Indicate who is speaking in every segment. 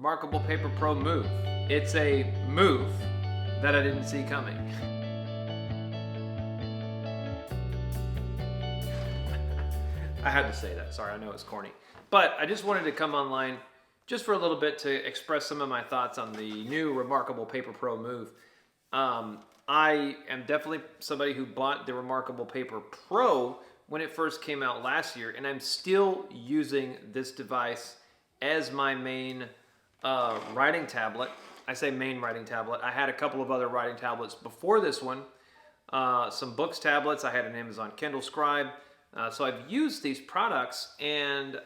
Speaker 1: ReMarkable Paper Pro Move. It's a move that I didn't see coming. I had to say that. Sorry, I know it's corny. But I just wanted to come online just for a little bit to express some of my thoughts on the new ReMarkable Paper Pro Move. I am definitely somebody who bought the ReMarkable Paper Pro when it first came out last year, and I'm still using this device as my main writing tablet. I say main writing tablet. I had a couple of other writing tablets before this one. Some books tablets. I had an Amazon Kindle Scribe. So I've used these products, and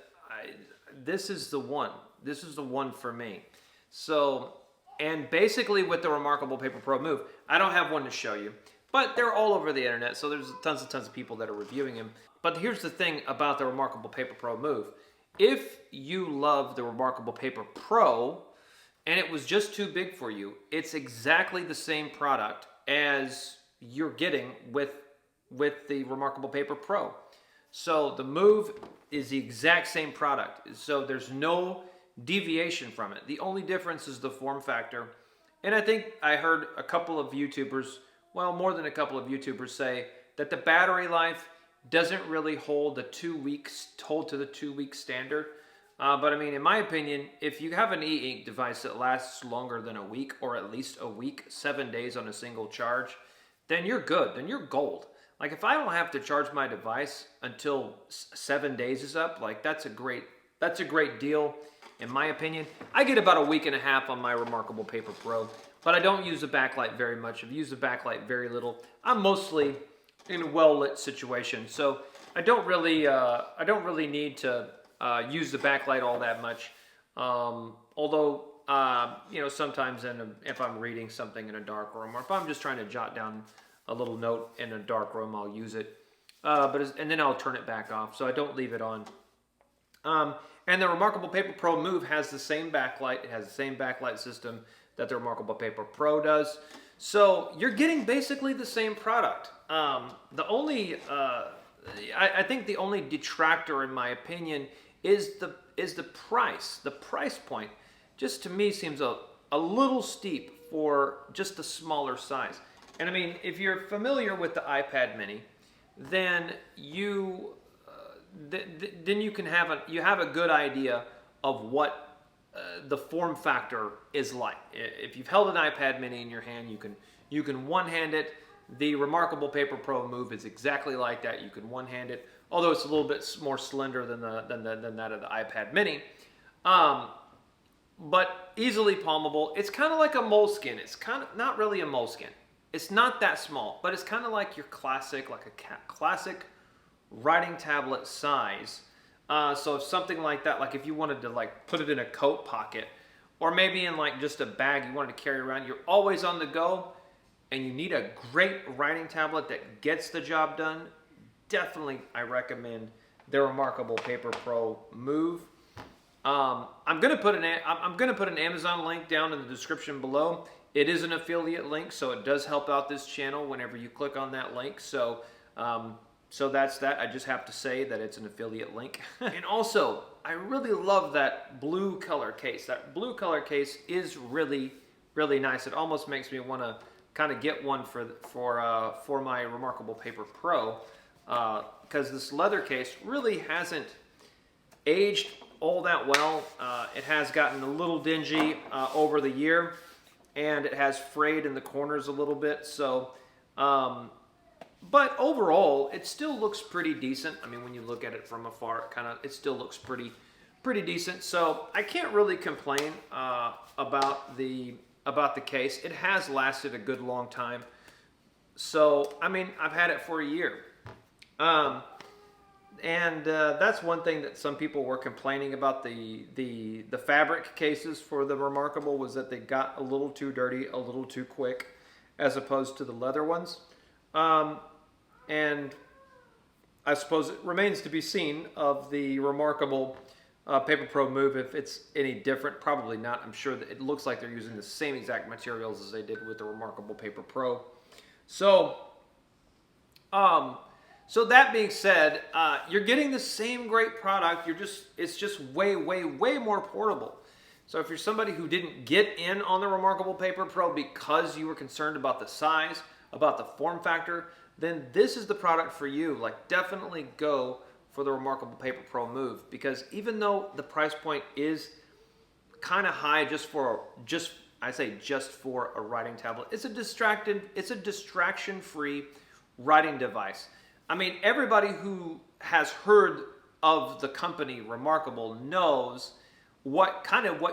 Speaker 1: this is the one. This is the one for me. So, and basically with the ReMarkable Paper Pro Move, I don't have one to show you, but they're all over the internet, so there's tons of people that are reviewing them. But here's the thing about the ReMarkable Paper Pro Move. If you love the ReMarkable Paper Pro, and it was just too big for you, it's exactly the same product as you're getting with the ReMarkable Paper Pro. So the Move is the exact same product. So there's no deviation from it. The only difference is the form factor. And I think I heard a couple of YouTubers, well, more than a couple of YouTubers say that the battery life doesn't really hold to the 2-week standard. But I mean, in my opinion, if you have an e-ink device that lasts longer than a week, or at least a week, 7 days on a single charge, then you're good. Then you're gold. Like if I don't have to charge my device until 7 days is up, like that's a great deal, in my opinion. I get about a week and a half on my ReMarkable Paper Pro, but I don't use the backlight very much. I've used the backlight very little. I'm mostly in a well-lit situation, so I don't really need to use the backlight all that much. Although sometimes if I'm reading something in a dark room, or if I'm just trying to jot down a little note in a dark room, I'll use it. And then I'll turn it back off, so I don't leave it on. And the ReMarkable Paper Pro Move has the same backlight. It has the same backlight system that the ReMarkable Paper Pro does. So you're getting basically the same product. I think the only detractor, in my opinion, is the price. The price point, just to me, seems a little steep for just a smaller size. And I mean, if you're familiar with the iPad Mini, then you can have a good idea of what the form factor is like. If you've held an iPad Mini in your hand, you can one-hand it. The ReMarkable Paper Pro Move is exactly like that. You can one-hand it, although it's a little bit more slender than that of the iPad Mini. But easily palmable. It's kind of like a moleskin. It's kind of not really a moleskin. It's not that small, but it's kind of like your classic writing tablet size. So if something like that, like if you wanted to like put it in a coat pocket, or maybe in like just a bag you wanted to carry around, you're always on the go, and you need a great writing tablet that gets the job done, definitely I recommend the ReMarkable Paper Pro Move. I'm gonna put an Amazon link down in the description below. It is an affiliate link, so it does help out this channel whenever you click on that link. So that's that. I just have to say that it's an affiliate link. And also, I really love that blue color case. That blue color case is really, really nice. It almost makes me want to kind of get one for my ReMarkable Paper Pro, because this leather case really hasn't aged all that well. It has gotten a little dingy over the year, and it has frayed in the corners a little bit. So, but overall, it still looks pretty decent. I mean, when you look at it from afar, it still looks pretty decent. So I can't really complain about the case. It has lasted a good long time. So I mean, I've had it for a year. That's one thing that some people were complaining about the fabric cases for the ReMarkable, was that they got a little too dirty, a little too quick, as opposed to the leather ones. And I suppose it remains to be seen of the ReMarkable Paper Pro Move if it's any different. Probably not. I'm sure that it looks like they're using the same exact materials as they did with the ReMarkable Paper Pro. So that being said, you're getting the same great product. It's just way more portable. So if you're somebody who didn't get in on the ReMarkable Paper Pro because you were concerned about the size, about the form factor, then this is the product for you. Like, definitely go for the ReMarkable Paper Pro Move, because even though the price point is kind of high just for a writing tablet, it's a distraction-free writing device. I mean, everybody who has heard of the company ReMarkable knows what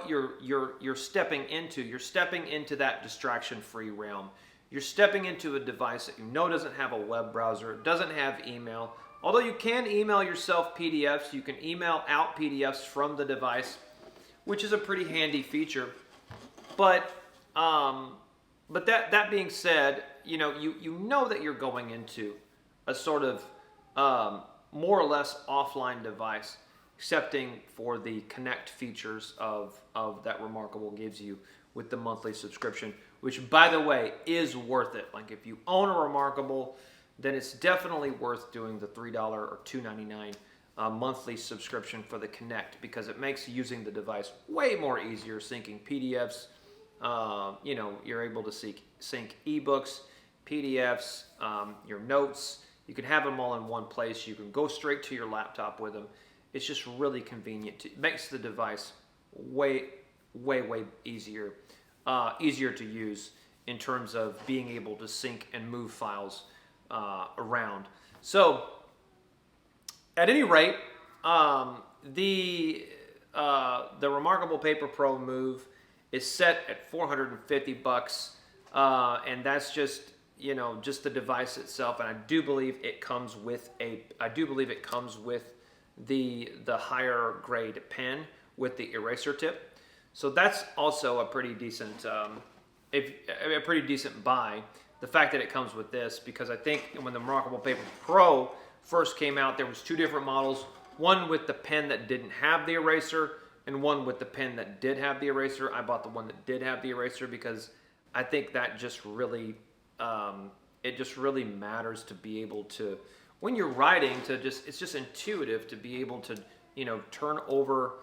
Speaker 1: you're stepping into. You're stepping into that distraction-free realm. You're stepping into a device that you know doesn't have a web browser, doesn't have email. Although you can email yourself PDFs, you can email out PDFs from the device, which is a pretty handy feature. But that being said, you know that you're going into a sort of more or less offline device, excepting for the Connect features of that ReMarkable gives you with the monthly subscription, which, by the way, is worth it. Like, if you own a ReMarkable, then it's definitely worth doing the $3 or $2.99 monthly subscription for the Connect, because it makes using the device way more easier, syncing PDFs. You're able to sync ebooks, PDFs, your notes. You can have them all in one place. You can go straight to your laptop with them. It's just really convenient. It makes the device way easier to use in terms of being able to sync and move files around. So, at any rate, the ReMarkable Paper Pro Move is set at $450, and that's just the device itself. And I do believe it comes with the higher grade pen with the eraser tip. So that's also a pretty decent buy. The fact that it comes with this, because I think when the ReMarkable Paper Pro first came out, there was two different models, one with the pen that didn't have the eraser and one with the pen that did have the eraser. I bought the one that did have the eraser because I think that just really matters to be able to, when you're writing, it's just intuitive to be able to turn over,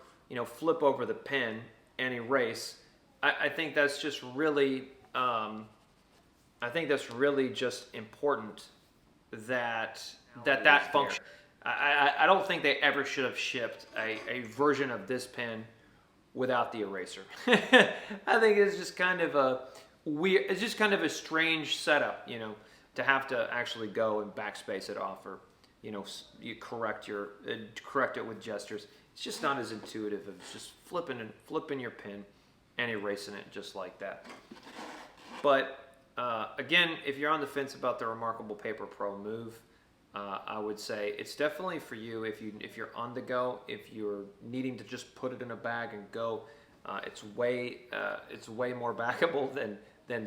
Speaker 1: flip over the pen and erase. I think that's just really just important that function. I don't think they ever should have shipped a version of this pen without the eraser. I think it's just kind of a weird, it's just kind of a strange setup, to have to actually go and backspace it off, or you correct it with gestures. It's just not as intuitive as just flipping your pen and erasing it just like that. But again, if you're on the fence about the ReMarkable Paper Pro Move, I would say it's definitely for you if you're on the go, if you're needing to just put it in a bag and go. It's way more backable than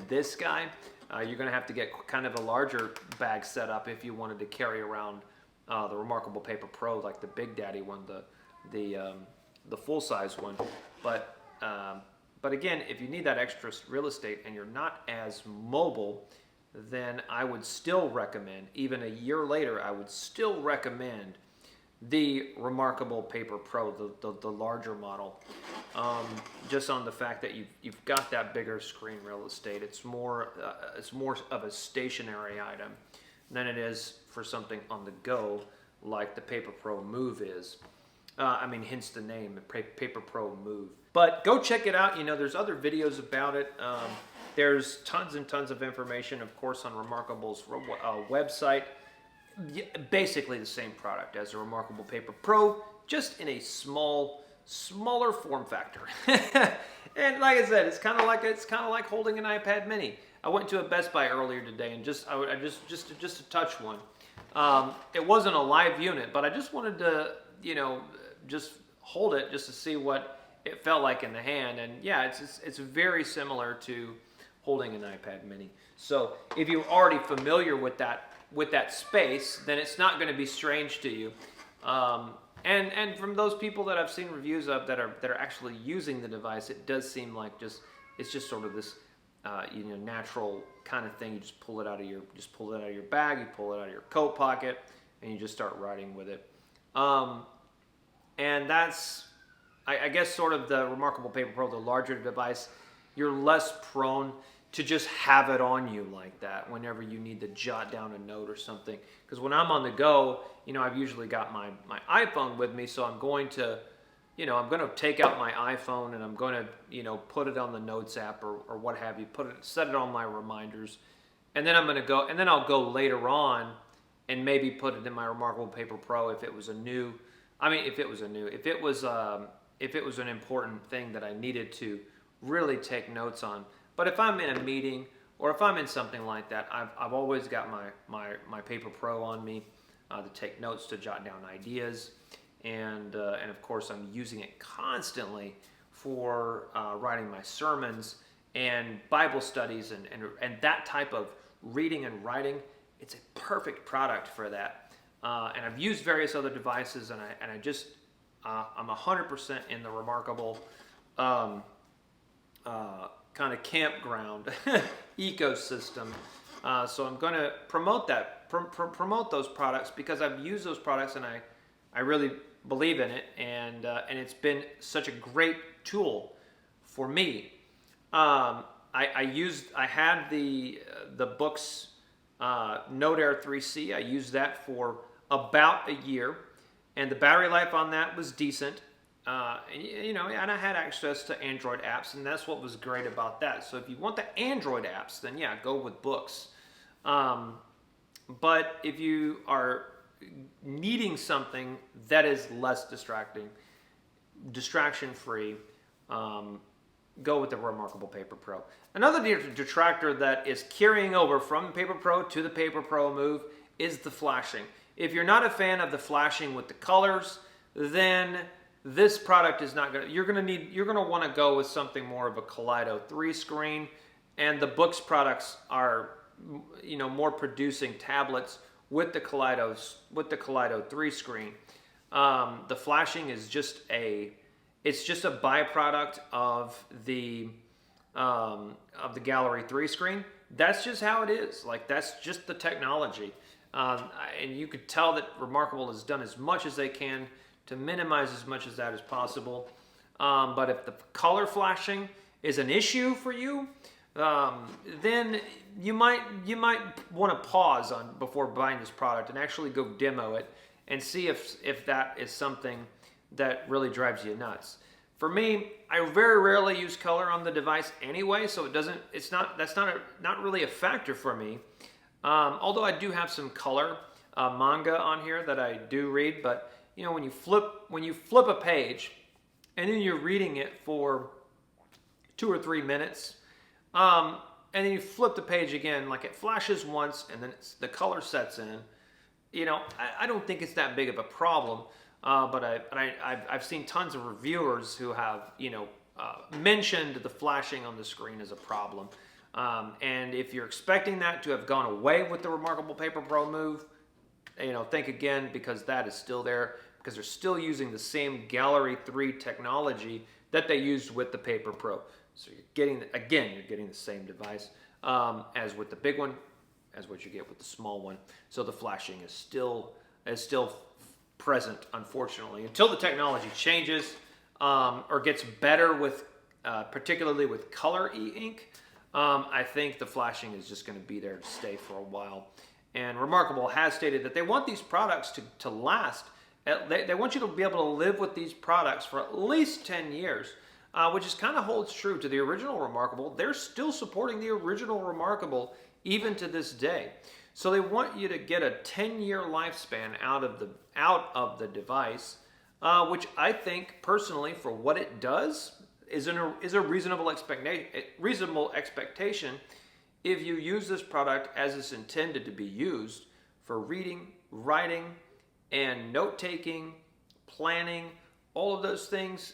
Speaker 1: this guy. You're going to have to get kind of a larger bag setup if you wanted to carry around the ReMarkable Paper Pro, like the Big Daddy one, the full size one. But again, if you need that extra real estate and you're not as mobile, then I would still recommend, even a year later, I would still recommend the ReMarkable Paper Pro, the larger model, just on the fact that you've got that bigger screen real estate. It's more of a stationary item than it is for something on the go like the Paper Pro Move is. Hence the name, Paper Pro Move. But go check it out. There's other videos about it. There's tons and tons of information, of course, on ReMarkable's website. Basically the same product as the ReMarkable Paper Pro, just in a smaller form factor. And like I said, it's kind of like holding an iPad Mini. I went to a Best Buy earlier today and just to touch one. It wasn't a live unit, but I just wanted to just hold it just to see what it felt like in the hand. And yeah, it's very similar to holding an iPad Mini. So if you're already familiar with that space, then it's not going to be strange to you. And from those people that I've seen reviews of that are actually using the device, it does seem like it's just sort of this natural kind of thing. You just pull it out of your bag, you pull it out of your coat pocket, and you just start writing with it. And that's I guess sort of the ReMarkable Paper Pro, the larger device, you're less prone to just have it on you like that whenever you need to jot down a note or something. Because when I'm on the go, I've usually got my iPhone with me, so I'm going to take out my iPhone and I'm going to, put it on the Notes app or what have you, set it on my reminders, and then I'll go later on and maybe put it in my ReMarkable Paper Pro if it was an important thing that I needed to really take notes on. But if I'm in a meeting or if I'm in something like that, I've always got my Paper Pro on me to take notes, to jot down ideas, and of course I'm using it constantly for writing my sermons and Bible studies and that type of reading and writing. It's a perfect product for that. And I've used various other devices, and I'm 100% in the ReMarkable kind of campground ecosystem. So I'm going to promote promote those products because I've used those products and I really believe in it, and it's been such a great tool for me. I had the Books Note Air 3C. I used that for about a year, and the battery life on that was decent. And I had access to Android apps, and that's what was great about that. So if you want the Android apps, then yeah, go with Books. But if you are needing something that is less distraction-free, go with the ReMarkable Paper Pro. Another detractor that is carrying over from Paper Pro to the Paper Pro Move is the flashing. If you're not a fan of the flashing with the colors, then this product is not going to, you're going to want to go with something more of a Kaleido 3 screen, and the Books products are, more producing tablets with the Kaleido 3 screen. The flashing is just a byproduct of the Gallery 3 screen. That's just how it is. Like, that's just the technology. And you could tell that ReMarkable has done as much as they can to minimize as much as that as possible. But if the color flashing is an issue for you, then you might want to pause before buying this product and actually go demo it and see if that is something that really drives you nuts. For me, I very rarely use color on the device anyway, so that's not really a factor for me. Although I do have some color manga on here that I do read, but when you flip a page and then you're reading it for 2 or 3 minutes, and then you flip the page again, like it flashes once and then the color sets in. I don't think it's that big of a problem. But I've seen tons of reviewers who have mentioned the flashing on the screen as a problem. And if you're expecting that to have gone away with the ReMarkable Paper Pro Move, think again, because that is still there, because they're still using the same Gallery 3 technology that they used with the Paper Pro. So you're getting the same device as with the big one, as what you get with the small one. So the flashing is still present, unfortunately, until the technology changes or gets better with, particularly with color e-ink. I think the flashing is just going to be there to stay for a while. And ReMarkable has stated that they want these products to last. They want you to be able to live with these products for at least 10 years, which is kind of holds true to the original ReMarkable. They're still supporting the original ReMarkable even to this day. So they want you to get a 10-year lifespan out of the device, which I think personally, for what it does, is a reasonable expectation if you use this product as it's intended to be used for reading, writing, and note-taking, planning, all of those things.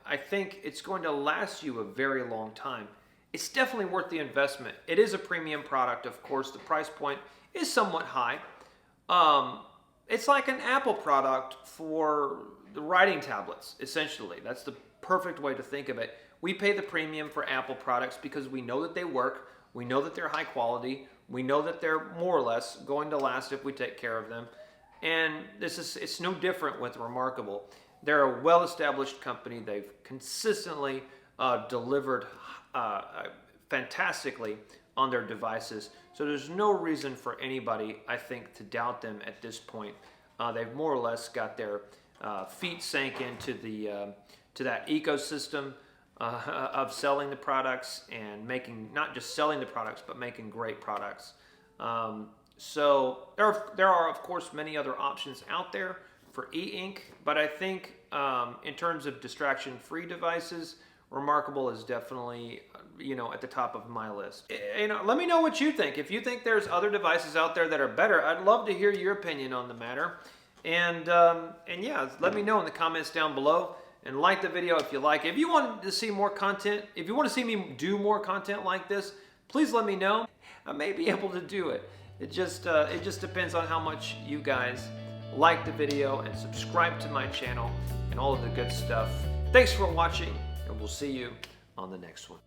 Speaker 1: I think it's going to last you a very long time. It's definitely worth the investment. It is a premium product, of course. The price point is somewhat high. It's like an Apple product for the writing tablets, essentially. That's the perfect way to think of it. We pay the premium for Apple products because we know that they work. We know that they're high quality. We know that they're more or less going to last if we take care of them. And it's no different with ReMarkable. They're a well-established company. They've consistently delivered fantastically on their devices. So there's no reason for anybody, I think, to doubt them at this point. They've more or less got their feet sank into the to that ecosystem of selling the products and making, not just selling the products, but making great products. So there are, of course, many other options out there for e-ink, but I think in terms of distraction-free devices, ReMarkable is definitely, at the top of my list. Let me know what you think. If you think there's other devices out there that are better, I'd love to hear your opinion on the matter. And yeah, let me know in the comments down below. And like the video if you like. If you want to see more content, if you want to see me do more content like this, please let me know. I may be able to do it. It just depends on how much you guys like the video and subscribe to my channel and all of the good stuff. Thanks for watching, and we'll see you on the next one.